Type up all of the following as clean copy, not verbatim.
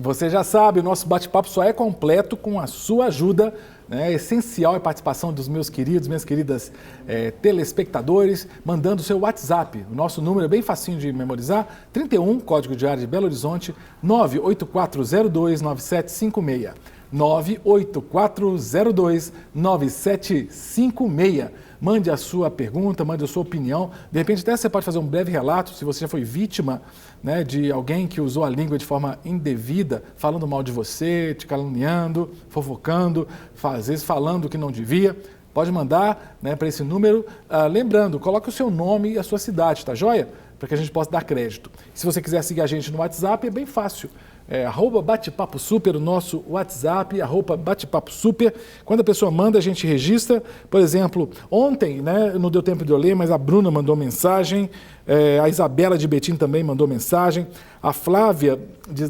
Você já sabe, o nosso bate-papo só é completo com a sua ajuda, né? É essencial a participação dos meus queridos, minhas queridas telespectadores, mandando o seu WhatsApp. O nosso número é bem facinho de memorizar, 31, código de área de Belo Horizonte, 984029756. 984029756. Mande a sua pergunta, mande a sua opinião. De repente, até você pode fazer um breve relato, se você já foi vítima, né, de alguém que usou a língua de forma indevida, falando mal de você, te caluniando, fofocando, às vezes falando o que não devia. Pode mandar, né, para esse número. Lembrando, coloque o seu nome e a sua cidade, tá joia? Para que a gente possa dar crédito. Se você quiser seguir a gente no WhatsApp, é bem fácil. @Bate-Papo Super, o nosso WhatsApp, @Bate-Papo Super. Quando a pessoa manda, a gente registra. Por exemplo, ontem, né, não deu tempo de eu ler, mas a Bruna mandou mensagem, a Isabela de Betim também mandou mensagem, a Flávia,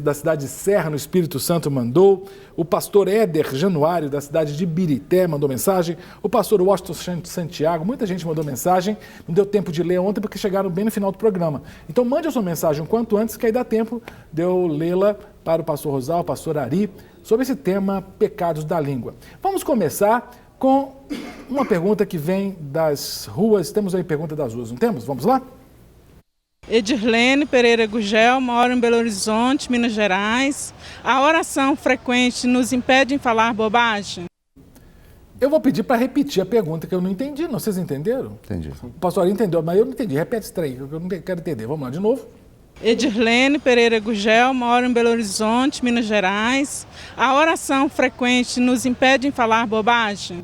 da cidade de Serra, no Espírito Santo, mandou, o pastor Éder Januário, da cidade de Birité, mandou mensagem, o pastor Washington Santiago, muita gente mandou mensagem, não deu tempo de ler ontem porque chegaram bem no final do programa. Então mande a sua mensagem o quanto antes, que aí dá tempo de eu lê-la para o pastor Rosal, o pastor Ari, sobre esse tema pecados da língua. Vamos começar com uma pergunta que vem das ruas. Temos aí pergunta das ruas, não temos? Vamos lá? Edirlene Pereira Gugel, moro em Belo Horizonte, Minas Gerais. A oração frequente nos impede de falar bobagem? Eu vou pedir para repetir a pergunta que eu não entendi, não. Vocês entenderam? Entendi. O pastor Ari entendeu, mas eu não entendi. Repete esse trem, que eu não quero entender. Vamos lá, de novo. Edirlene Pereira Gugel, moro em Belo Horizonte, Minas Gerais. A oração frequente nos impede de falar bobagem?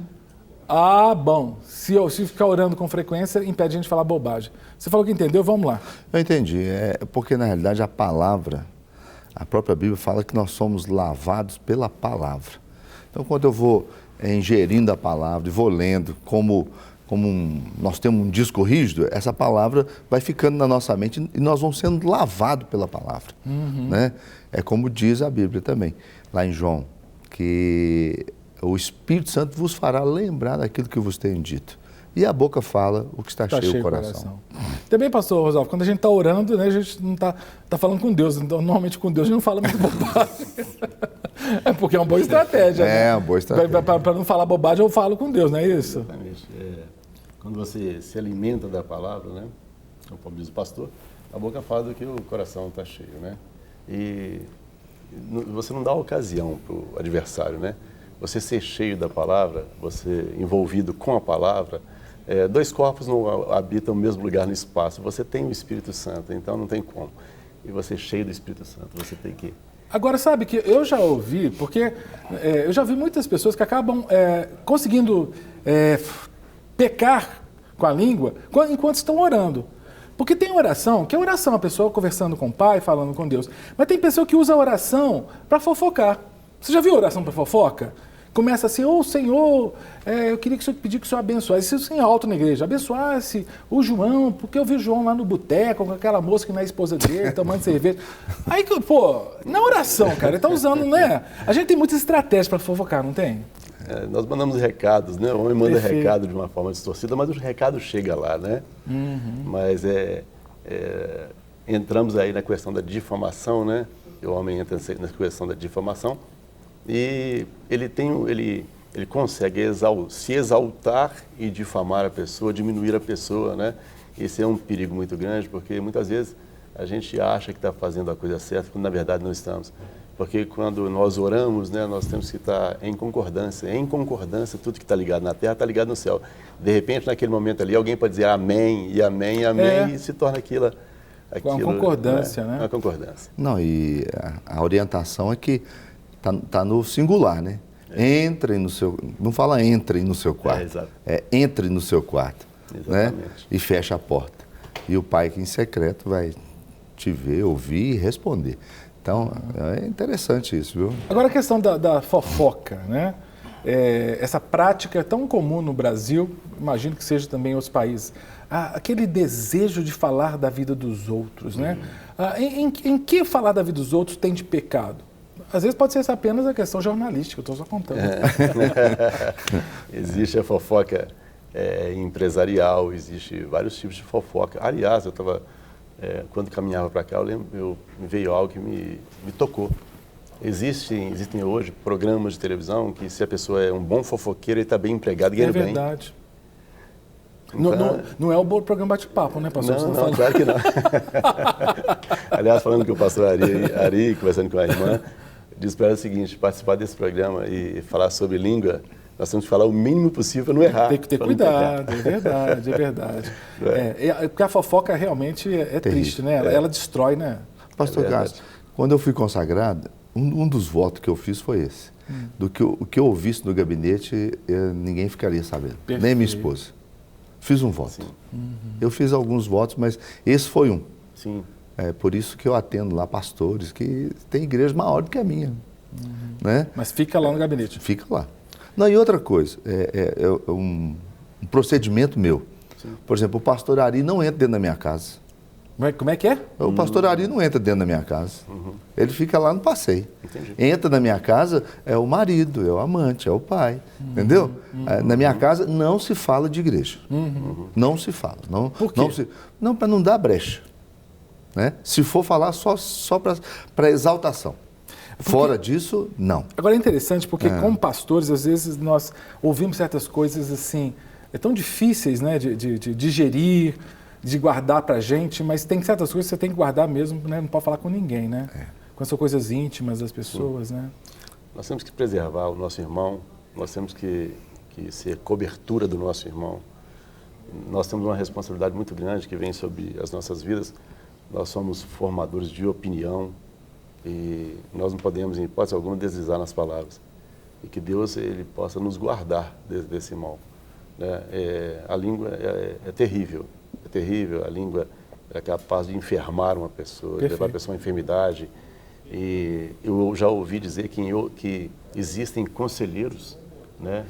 Bom. Se ficar orando com frequência, impede a gente de falar bobagem. Você falou que entendeu, vamos lá. Eu entendi. Porque, na realidade, a palavra, a própria Bíblia fala que nós somos lavados pela palavra. Então, quando eu vou ingerindo a palavra e vou lendo nós temos um disco rígido, essa palavra vai ficando na nossa mente e nós vamos sendo lavados pela palavra. Né? É como diz a Bíblia também, lá em João, que o Espírito Santo vos fará lembrar daquilo que vos tenho dito. E a boca fala o que está cheio o coração. Também, pastor Rosalvo, quando a gente está orando, né, a gente não está falando com Deus. Então, normalmente com Deus a gente não fala muito bobagem. É porque é uma boa estratégia. Uma boa estratégia. Para não falar bobagem, eu falo com Deus, não é isso? Exatamente. Quando você se alimenta da palavra, né, como diz o pastor, a boca fala do que o coração está cheio, né? E você não dá ocasião para o adversário, né? Você ser cheio da palavra, você envolvido com a palavra, dois corpos não habitam o mesmo lugar no espaço. Você tem o Espírito Santo, então não tem como. E você cheio do Espírito Santo, você tem que... Agora, sabe que eu já ouvi, porque eu já vi muitas pessoas que acabam conseguindo pecar com a língua enquanto estão orando. Porque tem oração, que é oração, a pessoa conversando com o Pai, falando com Deus. Mas tem pessoa que usa a oração para fofocar. Você já viu oração para fofoca? Começa assim, Senhor, eu queria que o Senhor pedisse que o Senhor abençoasse, isso em alto na igreja, abençoasse o João, porque eu vi o João lá no boteco com aquela moça que não é a esposa dele, tomando cerveja. Aí, na oração, cara, ele está usando, né? A gente tem muitas estratégias para fofocar, não tem? Nós mandamos recados, né? O homem manda recado de uma forma distorcida, mas o recado chega lá, né? Mas entramos aí na questão da difamação, né? O homem entra na questão da difamação. E ele consegue se exaltar e difamar a pessoa, diminuir a pessoa, né? Esse é um perigo muito grande, porque muitas vezes a gente acha que está fazendo a coisa certa, quando na verdade não estamos. Porque quando nós oramos, né, nós temos que estar em concordância. Em concordância, tudo que está ligado na terra está ligado no céu. De repente, naquele momento ali, alguém pode dizer amém, e amém, e amém, e se torna aquilo... Com a concordância, né? Uma concordância. Não, e a orientação é que está no singular, né? Entrem no seu... Não fala entrem no seu quarto. Exato. Entre no seu quarto. Exatamente. Né? E fecha a porta. E o pai que em secreto vai te ver, ouvir e responder. Então, é interessante isso, viu? Agora a questão da fofoca, né? Essa prática é tão comum no Brasil, imagino que seja também em outros países. Aquele desejo de falar da vida dos outros, né? Em que falar da vida dos outros tem de pecado? Às vezes pode ser apenas a questão jornalística, eu estou só contando. Existe a fofoca empresarial, existe vários tipos de fofoca. Aliás, eu estava, quando caminhava para cá, me veio algo que me tocou. Existem hoje programas de televisão que, se a pessoa é um bom fofoqueiro, ele está bem empregado e ganha bem. É verdade. Então, Não é o programa bate-papo, né, pastor? Não, claro que não. Aliás, falando com o pastor Ari, conversando com a irmã, disse para ela o seguinte: participar desse programa e falar sobre língua, nós temos que falar o mínimo possível para não errar. Tem que ter cuidado, é verdade, é verdade. Porque a fofoca realmente é triste, né? Ela destrói, né? Pastor Cássio, quando eu fui consagrado, um dos votos que eu fiz foi esse. O que eu ouvisse no gabinete, ninguém ficaria sabendo, Perfeito. nem minha esposa. Fiz um voto. Eu fiz alguns votos, mas esse foi um. Sim. É por isso que eu atendo lá pastores que tem igreja maior do que a minha. Né? Mas fica lá no gabinete. Fica lá. Não, e outra coisa, um procedimento meu. Sim. Por exemplo, o pastor Ari não entra dentro da minha casa. Como é que é? O pastor Ari não entra dentro da minha casa. Ele fica lá no passeio. Entendi. Entra na minha casa é o marido, é o amante, é o pai. Entendeu? Na minha casa não se fala de igreja. Não se fala. Não, Por quê? Não, para não dar brecha. Né? Se for falar só para exaltação. Fora disso, não. Agora é interessante porque, como pastores, às vezes nós ouvimos certas coisas assim, tão difíceis, né, de digerir, de guardar pra gente, mas tem certas coisas que você tem que guardar mesmo, né? Não pode falar com ninguém, né? Quando são coisas íntimas das pessoas, né? Nós temos que preservar o nosso irmão, nós temos que ser cobertura do nosso irmão. Nós temos uma responsabilidade muito grande que vem sobre as nossas vidas. Nós somos formadores de opinião e nós não podemos, em hipótese alguma, deslizar nas palavras. E que Deus ele possa nos guardar desse mal. Né? A língua é terrível. É terrível, a língua é capaz de enfermar uma pessoa, de levar a pessoa à enfermidade. E eu já ouvi dizer que existem conselheiros, né?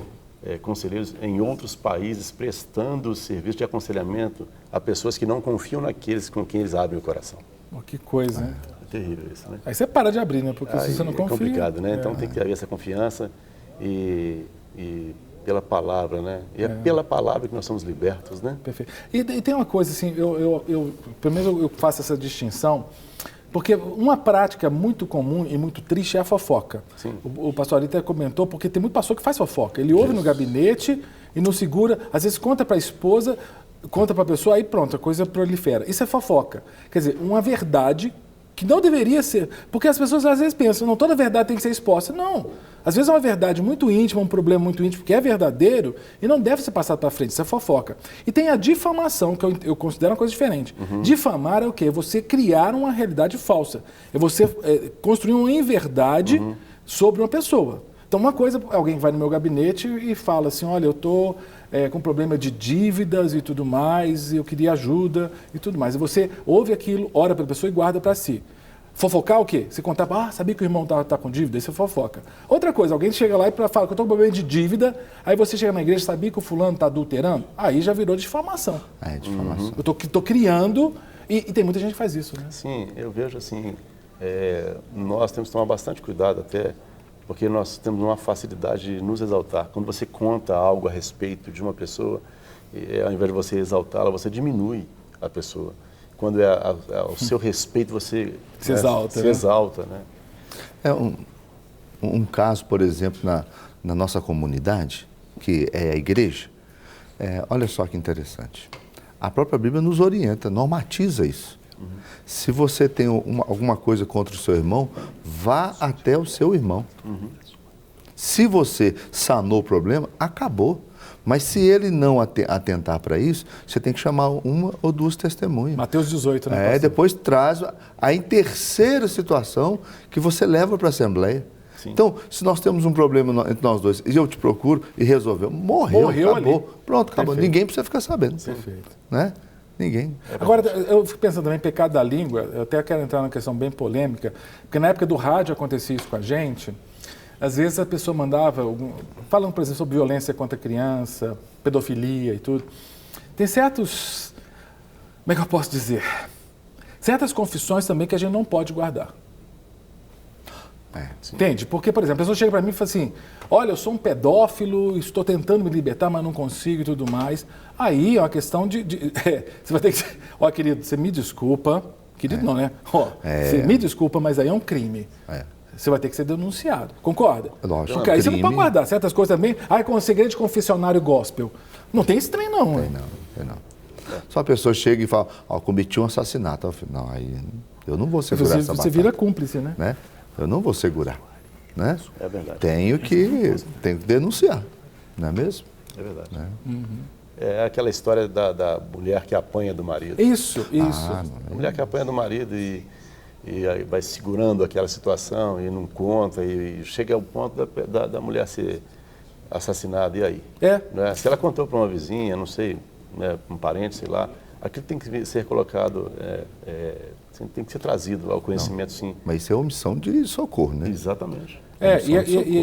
Conselheiros em outros países prestando serviço de aconselhamento a pessoas que não confiam naqueles com quem eles abrem o coração. Que coisa, né? É terrível isso, né? Aí você para de abrir, né? Porque se você não confia... É complicado, né? Então tem que haver essa confiança e pela palavra, né? E é pela palavra que nós somos libertos, né? Perfeito. E tem uma coisa assim, primeiro eu faço essa distinção, porque uma prática muito comum e muito triste é a fofoca. Sim. O pastor Ari até comentou, porque tem muito pastor que faz fofoca. Ele ouve no gabinete e não segura, às vezes conta para a esposa, conta para a pessoa, aí pronto, a coisa prolifera. Isso é fofoca. Quer dizer, uma verdade que não deveria ser, porque as pessoas às vezes pensam, não, toda verdade tem que ser exposta. Não, às vezes é uma verdade muito íntima, um problema muito íntimo, que é verdadeiro e não deve ser passado para frente, isso é fofoca. E tem a difamação, que eu considero uma coisa diferente. Difamar é o quê? É você criar uma realidade falsa, é você construir uma inverdade sobre uma pessoa. Então uma coisa, alguém vai no meu gabinete e fala assim, olha, eu estou com problema de dívidas e tudo mais, e eu queria ajuda e tudo mais. E você ouve aquilo, ora pela pessoa e guarda para si. Fofocar o quê? Você contar, sabia que o irmão tá com dívida? Isso é fofoca. Outra coisa, alguém chega lá e fala que eu estou com problema de dívida, aí você chega na igreja, sabia que o fulano está adulterando? Aí já virou difamação. Difamação. Eu estou criando, e tem muita gente que faz isso, né? Sim, eu vejo assim, nós temos que tomar bastante cuidado até, porque nós temos uma facilidade de nos exaltar. Quando você conta algo a respeito de uma pessoa, ao invés de você exaltá-la, você diminui a pessoa. Quando ao seu respeito, você se exalta, né? Um caso, por exemplo, na nossa comunidade, que é a igreja, olha só que interessante. A própria Bíblia nos orienta, normatiza isso. Se você tem alguma coisa contra o seu irmão, vá até o seu irmão. Se você sanou o problema, acabou. Mas se ele não atentar para isso, você tem que chamar uma ou duas testemunhas. Mateus 18, né? Pastor? Depois traz a em terceira situação que você leva para a Assembleia. Sim. Então, se nós temos um problema entre nós dois e eu te procuro e resolveu, morreu acabou. Ali. Pronto, acabou. Perfeito. Ninguém precisa ficar sabendo. Perfeito. Né? Ninguém. Agora, eu fico pensando também, pecado da língua, eu até quero entrar numa questão bem polêmica, porque na época do rádio acontecia isso com a gente, às vezes a pessoa mandava, falando, por exemplo, sobre violência contra a criança, pedofilia e tudo, tem certos, como é que eu posso dizer, certas confissões também que a gente não pode guardar. Entende? Porque, por exemplo, a pessoa chega para mim e fala assim, olha, eu sou um pedófilo, estou tentando me libertar, mas não consigo e tudo mais. Aí é uma questão você vai ter que... Querido, você me desculpa. Querido não, né? Você me desculpa, mas aí é um crime. você vai ter que ser denunciado. Concorda? Lógico. Porque aí você não Crime. pode guardar certas coisas também. Com o segredo de confessionário gospel. Não tem esse trem, não. Tem não, tem não. Só a pessoa chega e fala, cometi um assassinato. Eu falo, não, aí eu não vou segurar essa Você vira cúmplice, né? Eu não vou segurar. Né? É verdade. Tenho que denunciar, não é mesmo? É verdade. Né? É aquela história da mulher que apanha do marido. Isso. A mulher que apanha do marido e aí vai segurando aquela situação e não conta, e chega ao ponto da mulher ser assassinada, e aí? Né? Se ela contou para uma vizinha, não sei, né, um parente, sei lá, aquilo tem que ser colocado, tem que ser trazido ao conhecimento, sim. Mas isso é omissão de socorro, né? Exatamente.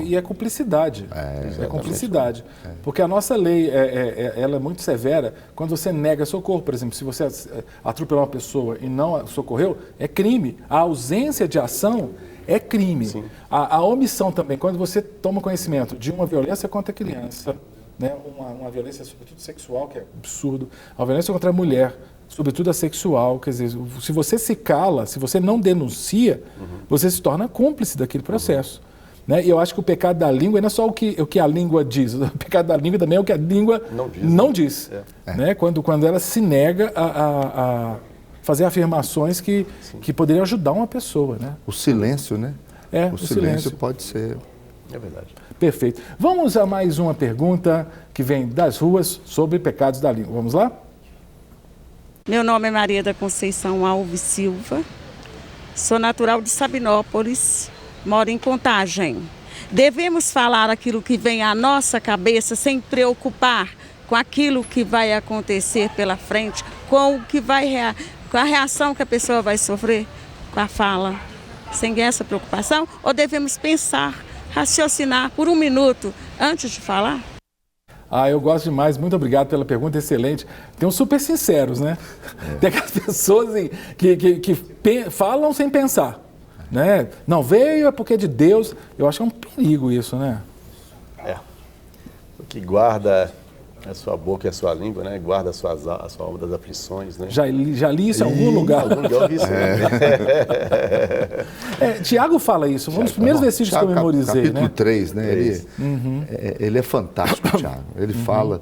E é cumplicidade. É cumplicidade. Porque a nossa lei ela é muito severa quando você nega socorro. Por exemplo, se você atropelou uma pessoa e não a socorreu, é crime. A ausência de ação é crime. A omissão também, quando você toma conhecimento de uma violência contra a criança, né, uma violência sobretudo sexual, que é absurdo, a violência contra a mulher, sobretudo a sexual, quer dizer, se você se cala, se você não denuncia, você se torna cúmplice daquele processo. Né? E eu acho que o pecado da língua não é só o que a língua diz, o pecado da língua também é o que a língua não diz. Né? Quando ela se nega a fazer afirmações que poderiam ajudar uma pessoa. Né? O silêncio, né? O silêncio pode ser... É verdade. Perfeito. Vamos a mais uma pergunta que vem das ruas sobre pecados da língua. Vamos lá? Meu nome é Maria da Conceição Alves Silva, sou natural de Sabinópolis, moro em Contagem. Devemos falar aquilo que vem à nossa cabeça sem preocupar com aquilo que vai acontecer pela frente, com o que com a reação que a pessoa vai sofrer com a fala, sem essa preocupação? Ou devemos pensar, raciocinar por um minuto antes de falar? Eu gosto demais, muito obrigado pela pergunta, excelente. Tem uns super sinceros, né? Tem aquelas pessoas assim, que falam sem pensar. Né? Não, veio é porque é de Deus. Eu acho que é um perigo isso, né? O que guarda a sua boca e a sua língua, né? Guarda a sua alma das aflições, né? Já li isso em algum lugar. Eu vi isso. Tiago fala isso, um dos primeiros versículos que eu memorizei. Capítulo 3, né? Ele é fantástico, Tiago. Ele fala,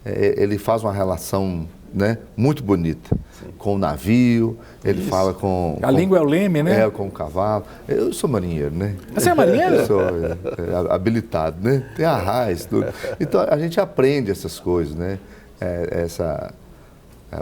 ele faz uma relação, né, muito bonita com o navio, ele fala com... A língua é o leme, né? Com o cavalo. Eu sou marinheiro, né? Você é marinheiro? Eu sou habilitado, né? Tem arraiz, tudo. Então, a gente aprende essas coisas, né?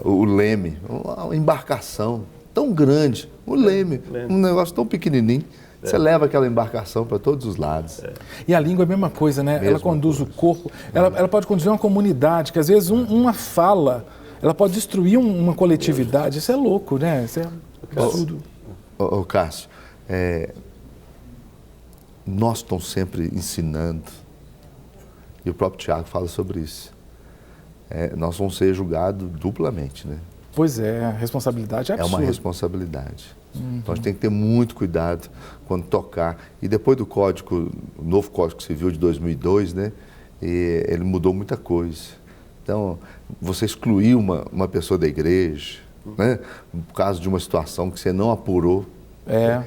O leme, uma embarcação tão grande, o leme, um negócio tão pequenininho. Você leva aquela embarcação para todos os lados. E a língua é a mesma coisa, né? Ela conduz o corpo, ela pode conduzir uma comunidade, que às vezes uma fala, ela pode destruir uma coletividade. Isso é louco, né? Isso é absurdo. Cássio, nós estamos sempre ensinando, e o próprio Tiago fala sobre isso. Nós vamos ser julgados duplamente, né? Pois é, a responsabilidade é absurda. É uma responsabilidade. Então a gente tem que ter muito cuidado quando tocar. E depois do o novo Código Civil de 2002, né, ele mudou muita coisa. Então, você excluir uma pessoa da igreja, né, por causa de uma situação que você não apurou.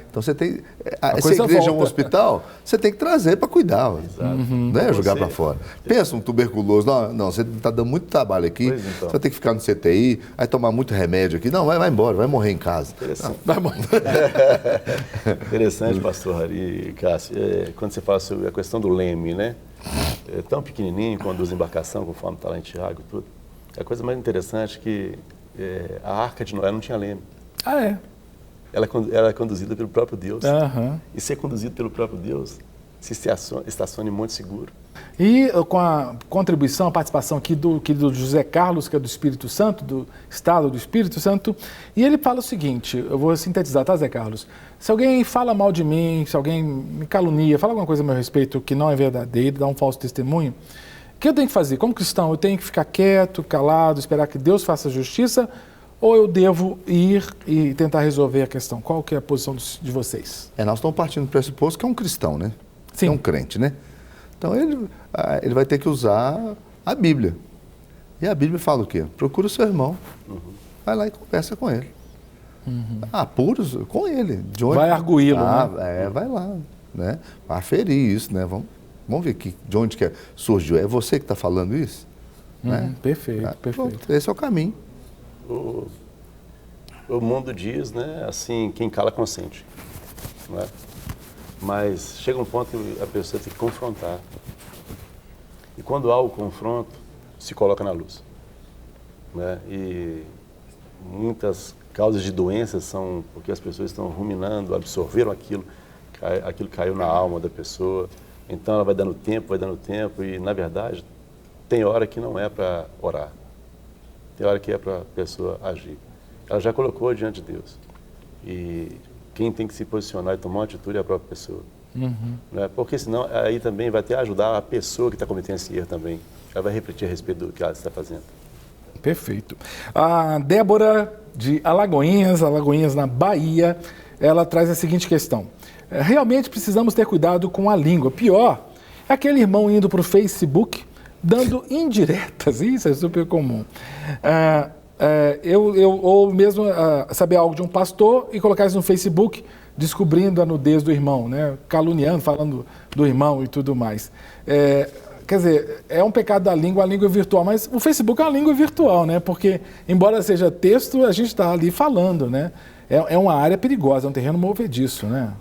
Então você tem. Se a igreja é um hospital, você tem que trazer para cuidar. Não é jogar para fora. Pensa um tuberculoso, não, você está dando muito trabalho aqui, então. Você vai ter que ficar no CTI, vai tomar muito remédio aqui. Não, vai embora, vai morrer em casa. Interessante. Interessante, pastor Hari e Cássio, quando você fala sobre a questão do leme, né? É tão pequenininho, conduz embarcação, conforme está lá em Tiago e tudo. A coisa mais interessante é que a Arca de Noé não tinha leme. Ela é conduzida pelo próprio Deus. E ser conduzido pelo próprio Deus, se estacione em Monte Seguro. E com a contribuição, a participação aqui do José Carlos, que é do Espírito Santo, do Estado do Espírito Santo, e ele fala o seguinte, eu vou sintetizar, tá, Zé Carlos? Se alguém fala mal de mim, se alguém me calunia, fala alguma coisa a meu respeito que não é verdadeira, dá um falso testemunho, o que eu tenho que fazer? Como cristão, eu tenho que ficar quieto, calado, esperar que Deus faça justiça, ou eu devo ir e tentar resolver a questão? Qual que é a posição de vocês? Nós estamos partindo do pressuposto que é um cristão, né? Sim. É um crente, né? Então ele vai ter que usar a Bíblia. E a Bíblia fala o quê? Procura o seu irmão. Vai lá e conversa com ele. Apuros com ele. Vai arguí-lo, né? Vai lá. né? Para aferir isso, né? Vamos ver de onde que surgiu. É você que está falando isso? Né? Perfeito, perfeito. Pronto, esse é o caminho. O mundo diz, né, assim, quem cala consente, não é? Mas chega um ponto que a pessoa tem que confrontar. E quando há o confronto, se coloca na luz, né? E muitas causas de doenças são porque as pessoas estão ruminando, absorveram aquilo caiu na alma da pessoa. Então ela vai dando tempo e, na verdade, tem hora que não é para orar. Tem hora que é para a pessoa agir. Ela já colocou diante de Deus. E quem tem que se posicionar e tomar uma atitude é a própria pessoa. Né? Porque senão aí também vai ter ajudar a pessoa que está cometendo esse erro também. Ela vai refletir a respeito do que ela está fazendo. Perfeito. A Débora de Alagoinhas na Bahia, ela traz a seguinte questão. Realmente precisamos ter cuidado com a língua. Pior é aquele irmão indo para o Facebook dando indiretas. Isso é super comum. Ou mesmo saber algo de um pastor e colocar isso no Facebook, descobrindo a nudez do irmão, né? Caluniando, falando do irmão e tudo mais. Quer dizer, é um pecado da língua, a língua virtual, mas o Facebook é uma língua virtual, né? Porque, embora seja texto, a gente está ali falando, né? É uma área perigosa, é um terreno movediço, né?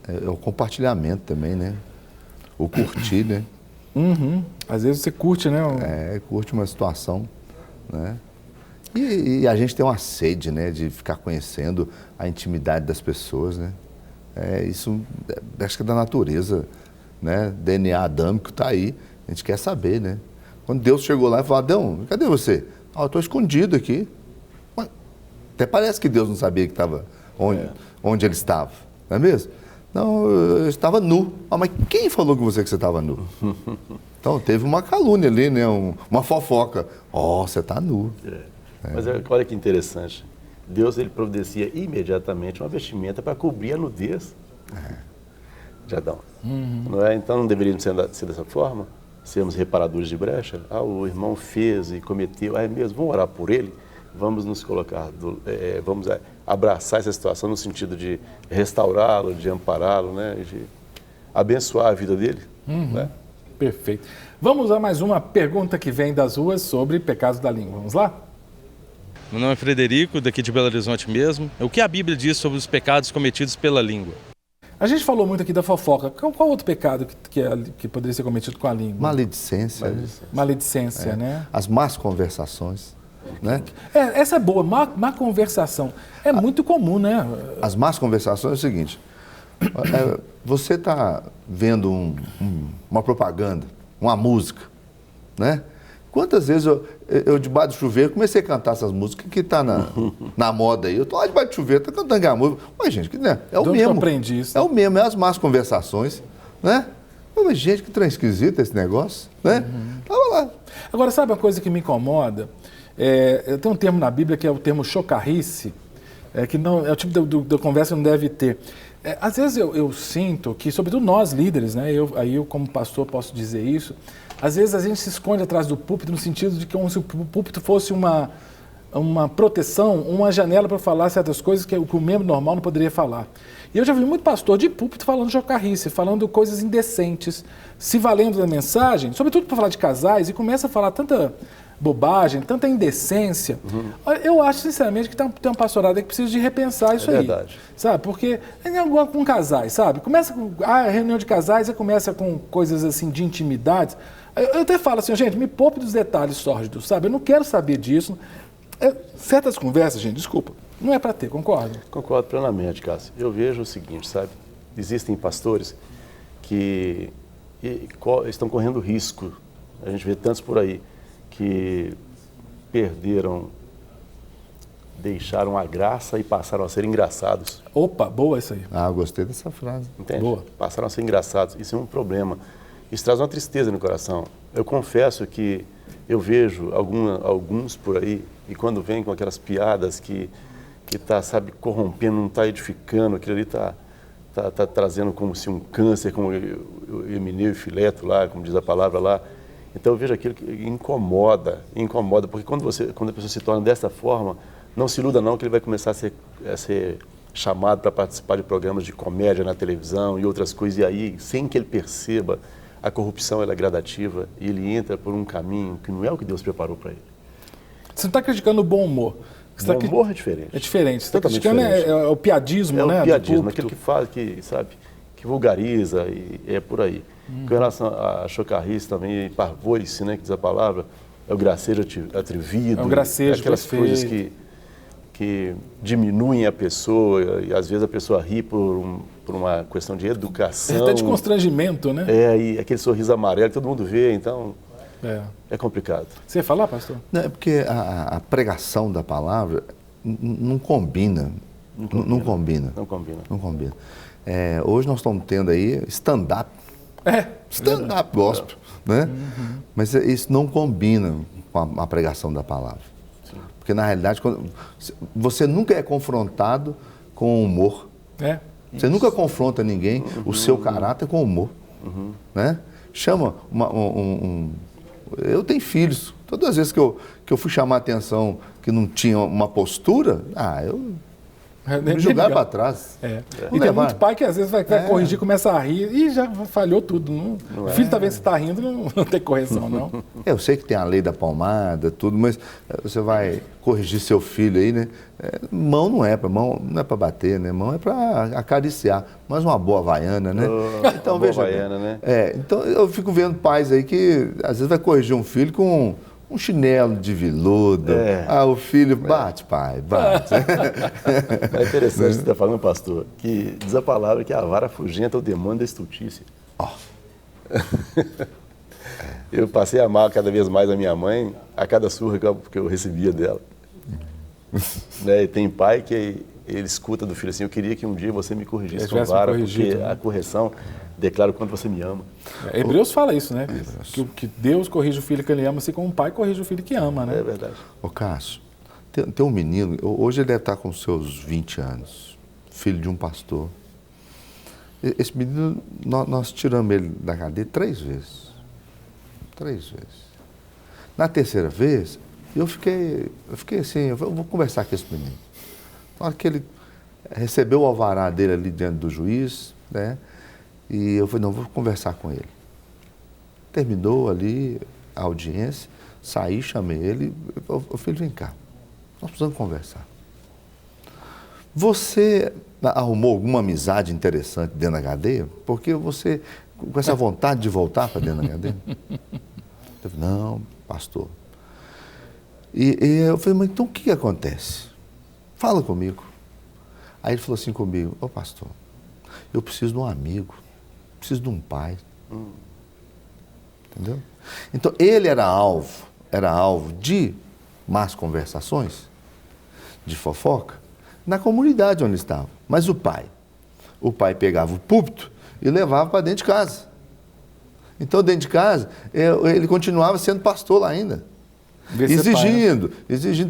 É o compartilhamento também, né? O curtir, né? Às vezes você curte, né? Curte uma situação, né? E a gente tem uma sede, né? De ficar conhecendo a intimidade das pessoas, né? Isso acho que é da natureza, né? DNA adâmico está aí. A gente quer saber, né? Quando Deus chegou lá e falou, Adão, cadê você? Eu estou escondido aqui. Até parece que Deus não sabia que estava onde ele estava, não é mesmo? Não, eu estava nu. Mas quem falou com você que você estava nu? Então, teve uma calúnia ali, né? Uma fofoca. Você está nu. Mas olha que interessante. Deus, ele providencia imediatamente uma vestimenta para cobrir a nudez de Adão. Não é? Então, não deveríamos ser dessa forma? Sermos reparadores de brecha? O irmão fez e cometeu. Mesmo, vamos orar por ele? Vamos nos colocar, vamos abraçar essa situação no sentido de restaurá-lo, de ampará-lo, né? De abençoar a vida dele. Né? Perfeito. Vamos a mais uma pergunta que vem das ruas sobre pecados da língua. Vamos lá? Meu nome é Frederico, daqui de Belo Horizonte mesmo. O que a Bíblia diz sobre os pecados cometidos pela língua? A gente falou muito aqui da fofoca. Qual outro pecado que poderia ser cometido com a língua? Maledicência. Maledicência, né? As más conversações. Né? Essa é boa, má conversação. É muito comum, né? As más conversações é o seguinte, você está vendo uma propaganda, uma música, né? Quantas vezes eu debaixo do chuveiro, comecei a cantar essas músicas que está na moda aí. Eu estou lá debaixo do chuveiro, estou cantando a música. Mas, gente, que, né? É o mesmo. Eu aprendi isso. É o mesmo, é as más conversações, né? Mas, gente, que trem esquisito esse negócio, né? Tava lá. Agora, sabe uma coisa que me incomoda? Tem um termo na Bíblia que é o termo chocarrice, que não, é o tipo de conversa que não deve ter. Às vezes eu sinto que, sobretudo nós líderes, né, eu como pastor posso dizer isso, às vezes a gente se esconde atrás do púlpito no sentido de que como se o púlpito fosse uma proteção, uma janela para falar certas coisas que o membro normal não poderia falar. E eu já vi muito pastor de púlpito falando chocarrice, falando coisas indecentes, se valendo da mensagem, sobretudo para falar de casais, e começa a falar tanta bobagem, tanta indecência. Eu acho, sinceramente, que tem uma pastorada que precisa de repensar isso aí. É verdade. Sabe? Porque é com casais, sabe? Começa com a reunião de casais e começa com coisas assim de intimidades. Eu até falo assim, gente, me poupe dos detalhes sórdidos, sabe? Eu não quero saber disso. Certas conversas, gente, desculpa, não é para ter, concorda? Concordo plenamente, Cássio. Eu vejo o seguinte, sabe? Existem pastores que estão correndo risco. A gente vê tantos por aí que deixaram a graça e passaram a ser engraçados. Opa, boa isso aí. Gostei dessa frase. Entende? Boa. Passaram a ser engraçados. Isso é um problema. Isso traz uma tristeza no coração. Eu confesso que eu vejo alguns por aí, e quando vem com aquelas piadas que está, sabe, corrompendo, não está edificando, aquilo ali está trazendo como se um câncer, como o Emineu e Fileto lá, como diz a palavra lá. Então eu vejo aquilo que incomoda, porque quando a pessoa se torna dessa forma, não se iluda não que ele vai começar a ser chamado para participar de programas de comédia na televisão e outras coisas, e aí, sem que ele perceba, a corrupção ela é gradativa e ele entra por um caminho que não é o que Deus preparou para ele. Você não está criticando o bom humor. O bom humor é diferente. É diferente. Você está Totalmente criticando diferente. é o piadismo, né? É o piadismo, do aquele púlpito. que fala, que, sabe, que vulgariza e é por aí. Com relação a chocarrice também, parvoice, né, que diz a palavra, é o gracejo atrevido. É o gracejo aquelas perfeito. coisas que diminuem a pessoa e às vezes a pessoa ri por uma questão de educação. Até de constrangimento, né? E aquele sorriso amarelo que todo mundo vê, então é complicado. Você ia falar, pastor? Não, é porque a pregação da palavra não combina. Não combina. Não combina. Não combina. Hoje nós estamos tendo aí stand-up. Stand-up gospel, né? Mas isso não combina com a pregação da palavra. Sim. Porque, na realidade, você nunca é confrontado com humor. Você nunca confronta ninguém, o seu caráter com humor. Né? Chama eu tenho filhos. Todas as vezes que eu fui chamar a atenção que não tinha uma postura, eu me jogar para trás. E tem muito pai que às vezes vai corrigir, começa a rir e já falhou tudo. O filho está vendo se está rindo, não tem correção, não. Eu sei que tem a lei da palmada, tudo, mas você vai corrigir seu filho aí, né? Mão não é para bater, né? Mão é para acariciar. Mas uma boa havaiana, né? Então, veja havaiana, né? Então eu fico vendo pais aí que às vezes vai corrigir um filho com um chinelo de veludo. O filho bate, pai, bate. É interessante você estar falando, pastor, que diz a palavra que a vara afugenta o demônio da estultícia. Eu passei a amar cada vez mais a minha mãe a cada surra que eu recebia dela. E tem pai que ele escuta do filho assim: eu queria que um dia você me corrigisse com vara, porque a correção declara o quanto você me ama. Hebreus fala isso, né? Que Deus corrige o filho que ele ama, assim como o pai corrige o filho que ama, né? É verdade. Ô Cássio, tem um menino, hoje ele deve estar com seus 20 anos, filho de um pastor. Esse menino, nós tiramos ele da cadeia 3 vezes. 3 vezes. Na terceira vez, eu fiquei assim, eu vou conversar com esse menino. Na hora que ele recebeu o alvará dele ali diante do juiz, né? E eu falei, não, vou conversar com ele. Terminou ali a audiência, saí, chamei ele, eu falei, vem cá, nós precisamos conversar. Você arrumou alguma amizade interessante dentro da cadeia? Porque você, com essa vontade de voltar para dentro da cadeia? Eu falei, não, pastor. E eu falei, mas então o que acontece? Fala comigo. Aí ele falou assim comigo, ô pastor, eu preciso de um amigo, preciso de um pai. Entendeu? Então ele era alvo de más conversações, de fofoca, na comunidade onde ele estava. Mas o pai pegava o púlpito e levava para dentro de casa. Então dentro de casa, ele continuava sendo pastor lá ainda. Exigindo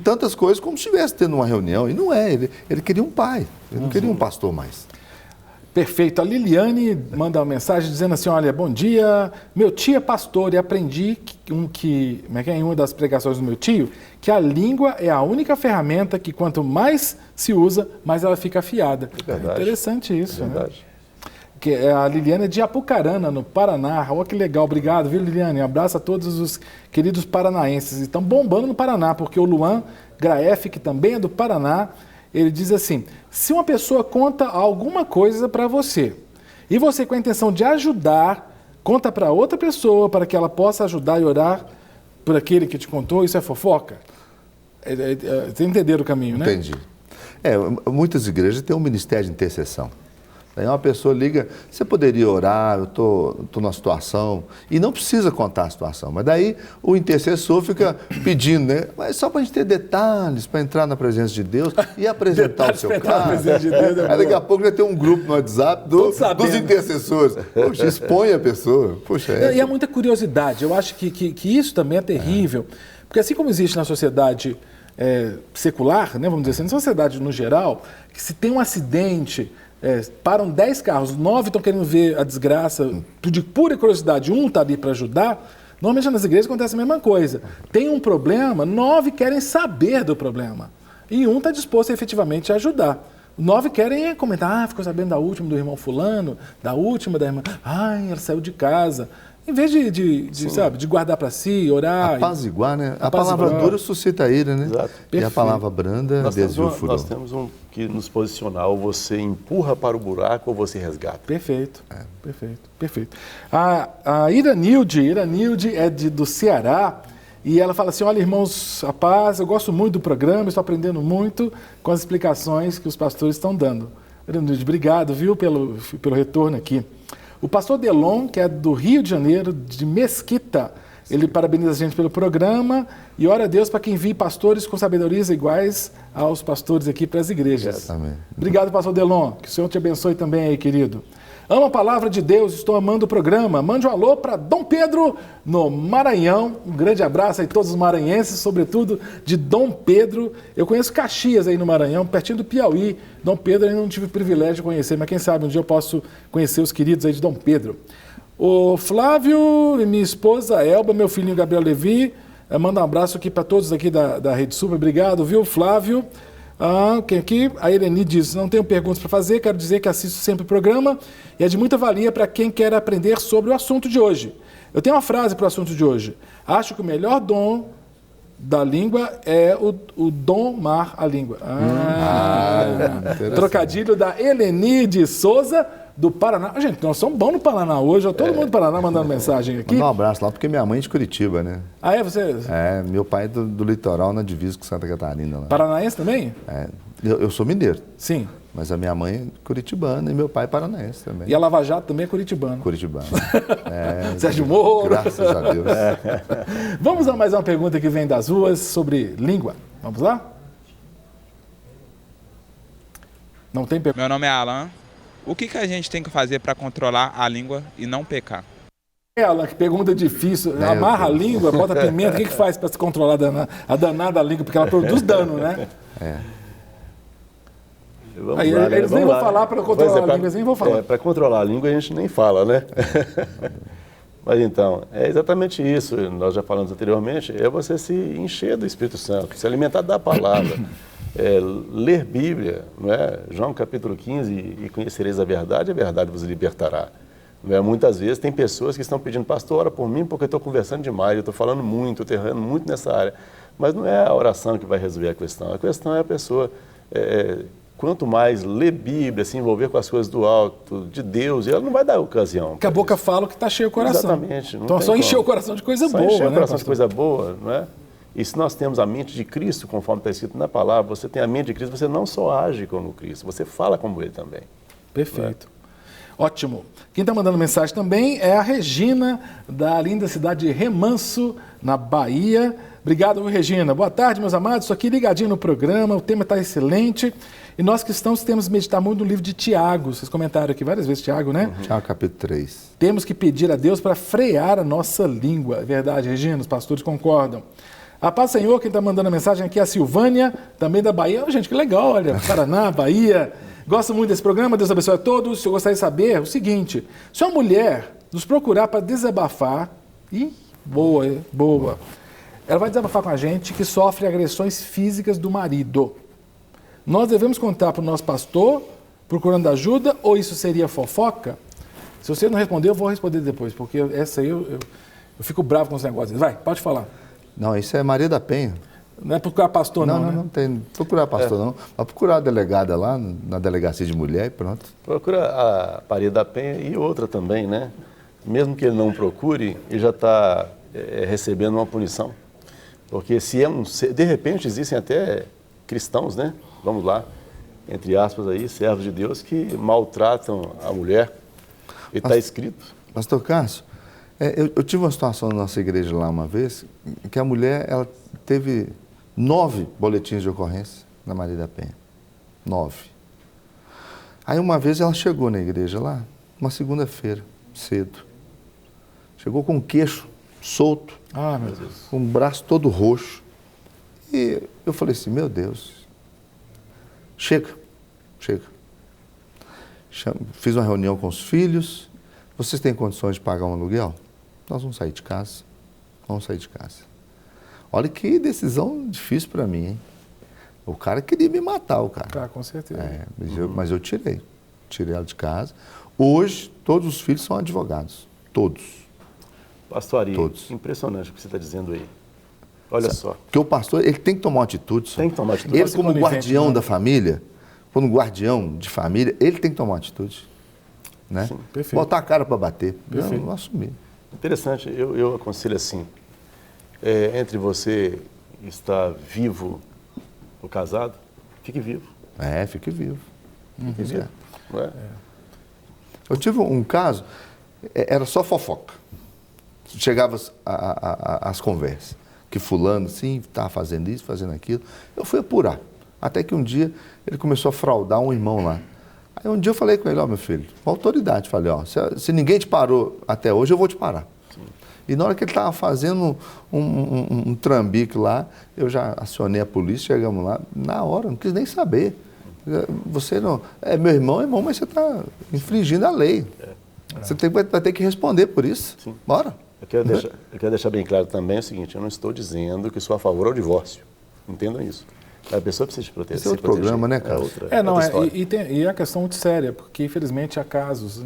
tantas coisas como se estivesse tendo uma reunião. E não é, ele queria um pai, ele não queria um pastor mais. Perfeito. A Liliane manda uma mensagem dizendo assim, olha, bom dia, meu tio é pastor e aprendi em uma das pregações do meu tio, que a língua é a única ferramenta que quanto mais se usa, mais ela fica afiada. É interessante isso, né? Que a Liliane é de Apucarana, no Paraná. Olha que legal, obrigado, viu, Liliane? Um abraço a todos os queridos paranaenses. Estão bombando no Paraná, porque o Luan Graef, que também é do Paraná, ele diz assim, se uma pessoa conta alguma coisa para você, e você com a intenção de ajudar, conta para outra pessoa, para que ela possa ajudar e orar por aquele que te contou, isso é fofoca? Vocês entenderam o caminho, né? Entendi. Muitas igrejas têm um ministério de intercessão. Aí uma pessoa liga, você poderia orar, eu estou numa situação, e não precisa contar a situação, mas daí o intercessor fica pedindo, né? Mas só para a gente ter detalhes, para entrar na presença de Deus e apresentar o seu caso. Aí daqui a pouco já tem um grupo no WhatsApp dos intercessores. Poxa, expõe a pessoa. Poxa, E há muita curiosidade, eu acho que isso também é terrível, porque assim como existe na sociedade secular, né, vamos dizer assim, na sociedade no geral, que se tem um acidente... param 10 carros, 9 estão querendo ver a desgraça, de pura curiosidade, um está ali para ajudar. Normalmente nas igrejas acontece a mesma coisa. Tem um problema, 9 querem saber do problema. E um está disposto a efetivamente ajudar. 9 querem comentar, ficou sabendo da última do irmão fulano, da última da irmã, ela saiu de casa. Em vez de guardar para si, orar... Apaziguar, né? A Apaziguar. palavra dura suscita a ira, né? Exato. E a palavra branda desvia o furor. Nós temos que nos posicionar, ou você empurra para o buraco ou você resgata. Perfeito, perfeito. A Iranilde é do Ceará, e ela fala assim, olha, irmãos, a paz, eu gosto muito do programa, estou aprendendo muito com as explicações que os pastores estão dando. Iranilde, obrigado, viu, pelo retorno aqui. O pastor Delon, que é do Rio de Janeiro, de Mesquita, ele parabeniza a gente pelo programa e ora a Deus para que envie pastores com sabedorias iguais aos pastores aqui para as igrejas. Amém. Obrigado, pastor Delon. Que o Senhor te abençoe também aí, querido. Amo a palavra de Deus, estou amando o programa. Mande um alô para Dom Pedro, no Maranhão. Um grande abraço aí a todos os maranhenses, sobretudo de Dom Pedro. Eu conheço Caxias aí no Maranhão, pertinho do Piauí. Dom Pedro ainda não tive o privilégio de conhecer, mas quem sabe um dia eu posso conhecer os queridos aí de Dom Pedro. O Flávio e minha esposa Elba, meu filhinho Gabriel Levi, manda um abraço aqui para todos aqui da Rede Super. Obrigado, viu, Flávio? Quem aqui? A Irene diz, não tenho perguntas para fazer, quero dizer que assisto sempre o programa e é de muita valia para quem quer aprender sobre o assunto de hoje. Eu tenho uma frase para o assunto de hoje. Acho que o melhor dom da língua é o domar a língua. Trocadilho da Eleni de Souza, do Paraná. Gente, nós somos bons no Paraná hoje, todo mundo do Paraná mandando mensagem aqui. Manda um abraço lá, porque minha mãe é de Curitiba, né? Ah, é? Você? É, meu pai é do litoral, na divisa com Santa Catarina. Lá. Paranaense também? É, eu sou mineiro. Sim. Mas a minha mãe é curitibana e meu pai é paranaense também. E a Lava Jato também é curitibano. Curitibano. Sérgio Moro. Graças a Deus. Vamos a mais uma pergunta que vem das ruas sobre língua. Vamos lá? Não tem pergunta? Meu nome é Alan. O que a gente tem que fazer para controlar a língua e não pecar? Alan, que pergunta difícil. Amarra a língua, bota pimenta. O que faz para se controlar a danada língua? Porque ela produz dano, né? Aí, lá, né? Eles nem vão falar para controlar a língua, eles nem vão falar. Para controlar a língua a gente nem fala, né? Mas então, é exatamente isso, nós já falamos anteriormente, é você se encher do Espírito Santo, se alimentar da palavra, ler Bíblia, não é? João capítulo 15, e conhecereis a verdade vos libertará. Não é? Muitas vezes tem pessoas que estão pedindo, pastor, ora por mim porque eu estou conversando demais, eu estou falando muito, estou errando muito nessa área. Mas não é a oração que vai resolver a questão é a pessoa... Quanto mais ler Bíblia, se envolver com as coisas do alto, de Deus, ela não vai dar ocasião. Porque a boca fala que está cheio o coração. Exatamente. Então só encher o coração de coisa boa, encher né? o coração de coisa boa, não é? E se nós temos a mente de Cristo, conforme está escrito na palavra, você tem a mente de Cristo, você não só age como Cristo, você fala como Ele também. Perfeito. Ótimo. Quem está mandando mensagem também é a Regina, da linda cidade de Remanso, na Bahia. Obrigado, Regina. Boa tarde, meus amados. Estou aqui ligadinho no programa, o tema está excelente. E nós cristãos temos que meditar muito no livro de Tiago. Vocês comentaram aqui várias vezes, Tiago, né? Tiago, capítulo 3. Temos que pedir a Deus para frear a nossa língua. É verdade, Regina, os pastores concordam. A paz, Senhor, quem está mandando a mensagem aqui é a Silvânia, também da Bahia. Oh, gente, que legal, olha, Paraná, Bahia. Gosto muito desse programa, Deus abençoe a todos. Eu gostaria de saber o seguinte, se uma mulher nos procurar para desabafar, boa, ela vai desabafar com a gente que sofre agressões físicas do marido. Nós devemos contar para o nosso pastor, procurando ajuda, ou isso seria fofoca? Se você não responder, eu vou responder depois, porque essa aí eu fico bravo com os negócios. Vai, pode falar. Não, isso é Maria da Penha. Não é procurar pastor, não, né? Não tem procurar pastor, não. Vai procurar a delegada lá, na delegacia de mulher e pronto. Procura a Maria da Penha e outra também, né? Mesmo que ele não procure, ele já está recebendo uma punição. Porque se de repente existem até cristãos, né? Vamos lá, entre aspas aí, servos de Deus que maltratam a mulher. E está escrito. Pastor Cássio, eu tive uma situação na nossa igreja lá uma vez, que a mulher, ela teve 9 boletins de ocorrência na Maria da Penha. 9. Aí uma vez ela chegou na igreja lá, uma segunda-feira, cedo. Chegou com o queixo solto, meu Deus. com o braço todo roxo. E eu falei assim, meu Deus, chega. Fiz uma reunião com os filhos, vocês têm condições de pagar um aluguel? Nós vamos sair de casa. Olha que decisão difícil para mim, hein? O cara queria me matar, o cara. Tá, com certeza. Mas eu tirei ela de casa. Hoje, todos os filhos são advogados, todos. Pastor Ari, Todos. Impressionante o que você está dizendo aí. Olha só. Porque o pastor, ele tem que tomar uma atitude. Tem que tomar atitude. Ele, como guardião né? da família, como guardião de família, ele tem que tomar uma atitude. Né? Sim. Perfeito. Botar a cara para bater. Perfeito. Não assumir. Interessante, eu aconselho assim, entre você estar vivo ou casado, fique vivo. Fique vivo. Fique vivo. Não é? Eu tive um caso, era só fofoca. Chegava as conversas, que fulano, assim, estava fazendo isso, fazendo aquilo. Eu fui apurar. Até que um dia ele começou a fraudar um irmão lá. Aí um dia eu falei com ele, meu filho, com autoridade, falei, se ninguém te parou até hoje, eu vou te parar. Sim. E na hora que ele estava fazendo um trambique lá, eu já acionei a polícia, chegamos lá, na hora, não quis nem saber. Você não... meu irmão, mas você está infringindo a lei. Você vai ter que responder por isso. Sim. Bora. Eu quero deixar bem claro também o seguinte, eu não estou dizendo que sou a favor ao divórcio. Entendam isso. A pessoa precisa se proteger. Esse é outro programa, né, cara? E é a questão muito séria, porque infelizmente há casos,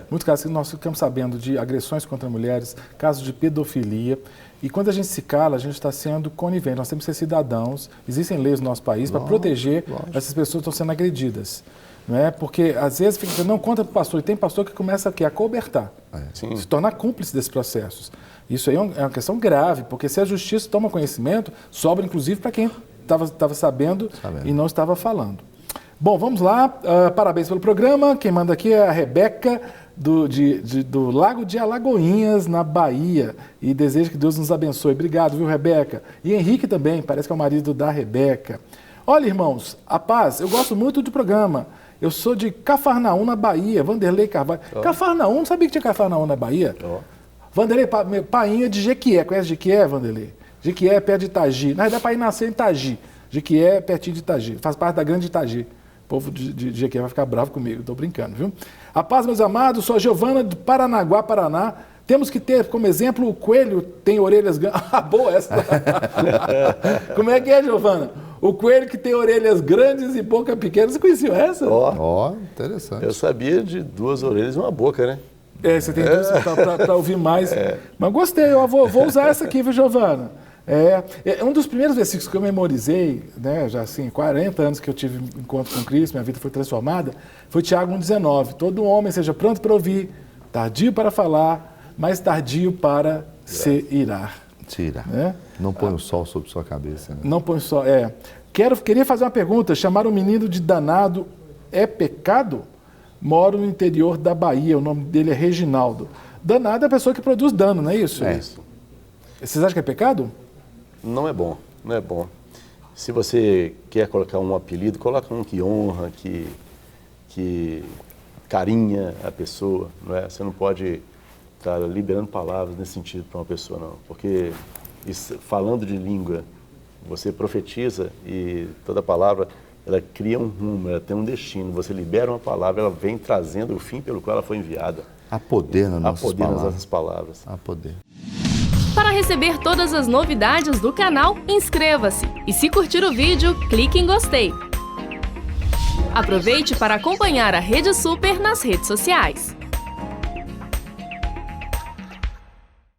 muitos casos que nós ficamos sabendo de agressões contra mulheres, casos de pedofilia, e quando a gente se cala, a gente está sendo conivente, nós temos que ser cidadãos, existem leis no nosso país para proteger essas pessoas que estão sendo agredidas. Não é? Porque às vezes fica dizendo, não conta para o pastor, e tem pastor que começa a cobertar, se tornar cúmplice desses processos. Isso aí é uma questão grave, porque se a justiça toma conhecimento, sobra inclusive para quem estava sabendo e não estava falando. Bom, vamos lá. Parabéns pelo programa. Quem manda aqui é a Rebeca, do Lago de Alagoinhas, na Bahia. E desejo que Deus nos abençoe. Obrigado, viu, Rebeca? E Henrique também, parece que é o marido da Rebeca. Olha, irmãos, a paz, eu gosto muito do programa. Eu sou de Cafarnaum, na Bahia. Vanderlei Carvalho. Cafarnaum, não sabia que tinha Cafarnaum na Bahia? Vanderlei, painha de Jequié. Conhece Jequié, Vanderlei? Jequié é perto de Itagi. Na verdade, para ir nascer em Itagi. Jequié é pertinho de Itagi. Faz parte da grande Itagi. O povo de Jequié vai ficar bravo comigo. Estou brincando, viu? A paz, meus amados. Sou a Giovana de Paranaguá, Paraná. Temos que ter como exemplo o coelho tem orelhas grandes. Ah, boa essa. Como é que é, Giovana? O coelho que tem orelhas grandes e boca pequena. Você conheceu essa? Interessante. Eu sabia de 2 orelhas e uma boca, né? Você tem 2 para ouvir mais. Mas gostei, eu vou usar essa aqui, viu, Giovana? Um dos primeiros versículos que eu memorizei, né, já assim, 40 anos que eu tive encontro com Cristo, minha vida foi transformada, foi Tiago 1,19. Todo homem seja pronto para ouvir, tardio para falar, mas tardio para se irar. Se irar. Não põe o sol sobre sua cabeça. Né? Não põe o sol, Queria fazer uma pergunta. Chamar um menino de danado é pecado? Moro no interior da Bahia, o nome dele é Reginaldo. Danado é a pessoa que produz dano, não é isso? É isso. Vocês acham que é pecado? Não é bom, não é bom. Se você quer colocar um apelido, coloca um que honra, que carinha a pessoa, não é? Você não pode estar liberando palavras nesse sentido para uma pessoa, não. Porque falando de língua, você profetiza e toda palavra, ela cria um rumo, ela tem um destino. Você libera uma palavra, ela vem trazendo o fim pelo qual ela foi enviada. Há poder nas nossas palavras. Há poder. Para receber todas as novidades do canal, inscreva-se. E se curtir o vídeo, clique em gostei. Aproveite para acompanhar a Rede Super nas redes sociais.